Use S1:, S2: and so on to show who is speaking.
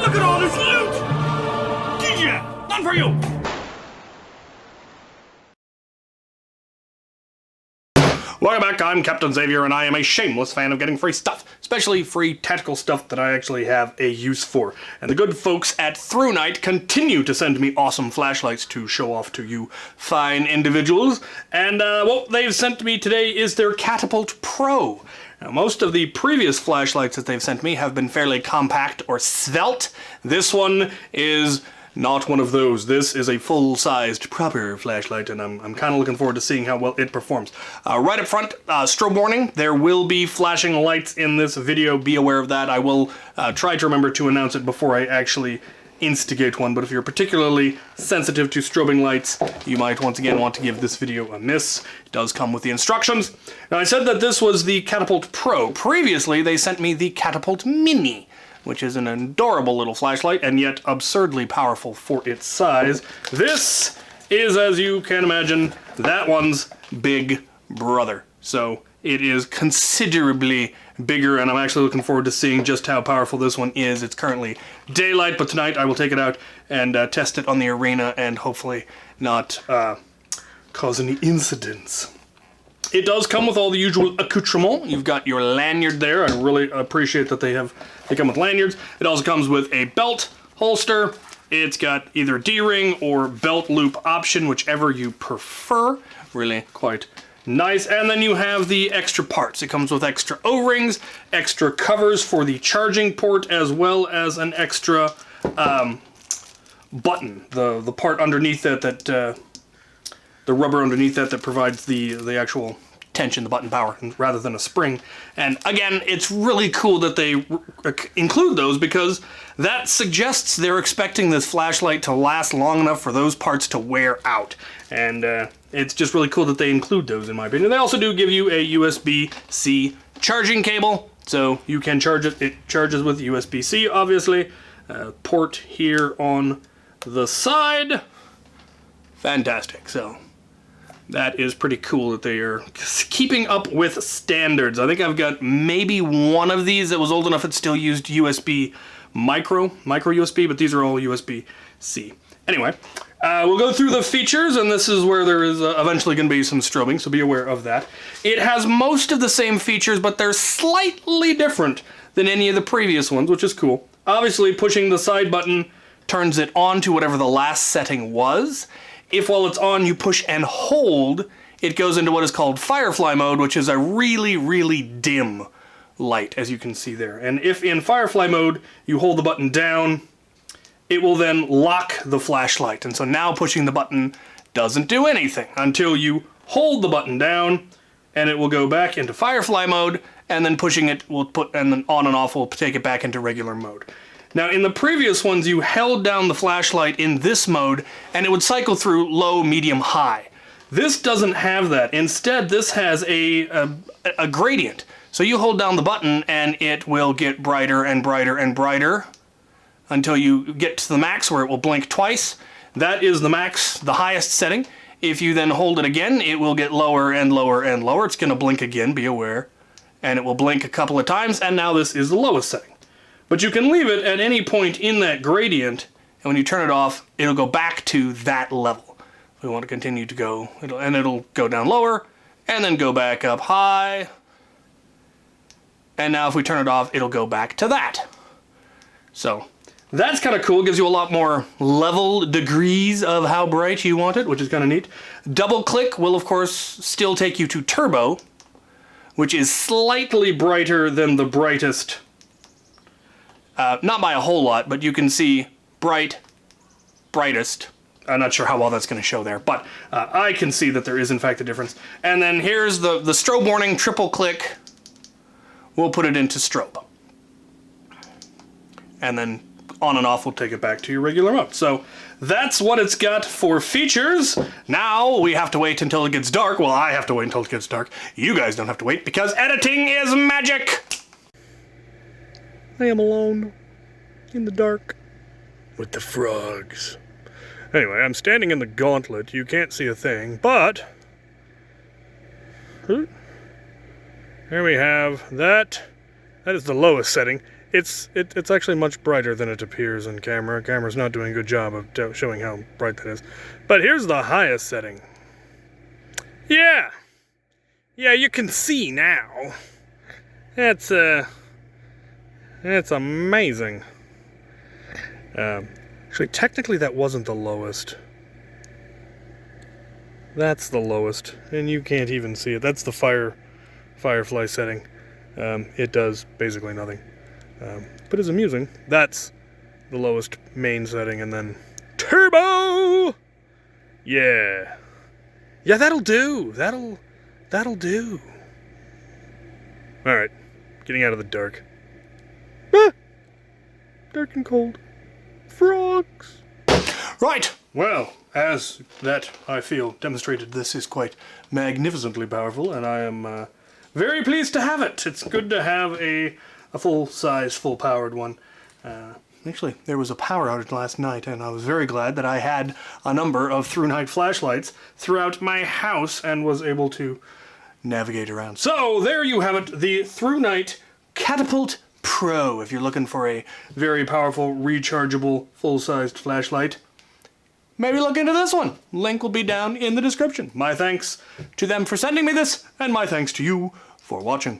S1: Look at all this loot! DJ, none for you! Welcome back, I'm Captain Xavier, and I am a shameless fan of getting free stuff, especially free tactical stuff that I actually have a use for. And the good folks at ThruNite continue to send me awesome flashlights to show off to you fine individuals. And what they've sent me today is their Catapult Pro. Now, most of the previous flashlights that they've sent me have been fairly compact or svelte. This one is not one of those. This is a full-sized, proper flashlight, and I'm kind of looking forward to seeing how well it performs. Right up front, strobe warning. There will be flashing lights in this video. Be aware of that. I will try to remember to announce it before I actually instigate one, but if you're particularly sensitive to strobing lights, you might once again want to give this video a miss. It does come with the instructions. Now, I said that this was the Catapult Pro. Previously, they sent me the Catapult Mini, which is an adorable little flashlight, and yet absurdly powerful for its size. This is, as you can imagine, that one's big brother. So it is considerably bigger, and I'm actually looking forward to seeing just how powerful this one is. It's currently daylight, but tonight I will take it out and test it on the arena and hopefully not cause any incidents. It does come with all the usual accoutrement. You've got your lanyard there. I really appreciate that they come with lanyards. It also comes with a belt holster. It's got either D-ring or belt loop option, whichever you prefer. Really quite nice. And then you have the extra parts. It comes with extra O-rings, extra covers for the charging port, as well as an extra button. The part underneath that the rubber underneath that provides the actual tension, the button power, rather than a spring. And again, it's really cool that they include those, because that suggests they're expecting this flashlight to last long enough for those parts to wear out. And it's just really cool that they include those, in my opinion. They also do give you a USB-C charging cable, so you can charge it. It charges with USB-C, obviously. Port here on the side. Fantastic. So that is pretty cool that they are keeping up with standards. I think I've got maybe one of these that was old enough it still used USB micro USB, but these are all USB-C. Anyway, we'll go through the features, and this is where there is eventually going to be some strobing, so be aware of that. It has most of the same features, but they're slightly different than any of the previous ones, which is cool. Obviously, pushing the side button turns it on to whatever the last setting was. If while it's on you push and hold, it goes into what is called Firefly mode, which is a really, really dim light, as you can see there. And if in Firefly mode you hold the button down, it will then lock the flashlight. And so now pushing the button doesn't do anything until you hold the button down, and it will go back into Firefly mode, and then pushing it will and then on and off will take it back into regular mode. Now, in the previous ones, you held down the flashlight in this mode, and it would cycle through low, medium, high. This doesn't have that. Instead, this has a gradient. So you hold down the button, and it will get brighter and brighter and brighter until you get to the max, where it will blink twice. That is the max, the highest setting. If you then hold it again, it will get lower and lower and lower. It's going to blink again, be aware. And it will blink a couple of times, and now this is the lowest setting. But you can leave it at any point in that gradient, and when you turn it off, it'll go back to that level. If we want to continue to go, it'll go down lower, and then go back up high. And now if we turn it off, it'll go back to that. So that's kind of cool. It gives you a lot more level degrees of how bright you want it, which is kind of neat. Double click will, of course, still take you to turbo, which is slightly brighter than the brightest. Not by a whole lot, but you can see brightest. I'm not sure how well that's going to show there, but I can see that there is in fact a difference. And then here's the strobe warning, triple click. We'll put it into strobe. And then on and off will take it back to your regular mode. So that's what it's got for features. Now we have to wait until it gets dark. Well, I have to wait until it gets dark. You guys don't have to wait, because editing is magic! I am alone in the dark with the frogs. Anyway, I'm standing in the gauntlet. You can't see a thing, but here we have that. That is the lowest setting. It's actually much brighter than it appears in camera. Camera's not doing a good job of showing how bright that is. But here's the highest setting. Yeah! Yeah, you can see now. That's amazing. Actually, technically that wasn't the lowest. That's the lowest, and you can't even see it. That's the Firefly setting. It does basically nothing. But it's amusing. That's the lowest main setting, and then Turbo! Yeah. Yeah, that'll do. That'll do. Alright. Getting out of the dark. Ah! Dark and cold. Frogs! Right. Well, as that, I feel, demonstrated, this is quite magnificently powerful, and I am very pleased to have it. It's good to have a full-size, full-powered one. Actually, there was a power outage last night, and I was very glad that I had a number of ThruNite flashlights throughout my house and was able to navigate around. So, there you have it, the ThruNite Catapult Pro. If you're looking for a very powerful, rechargeable, full-sized flashlight, maybe look into this one. Link will be down in the description. My thanks to them for sending me this, and my thanks to you for watching.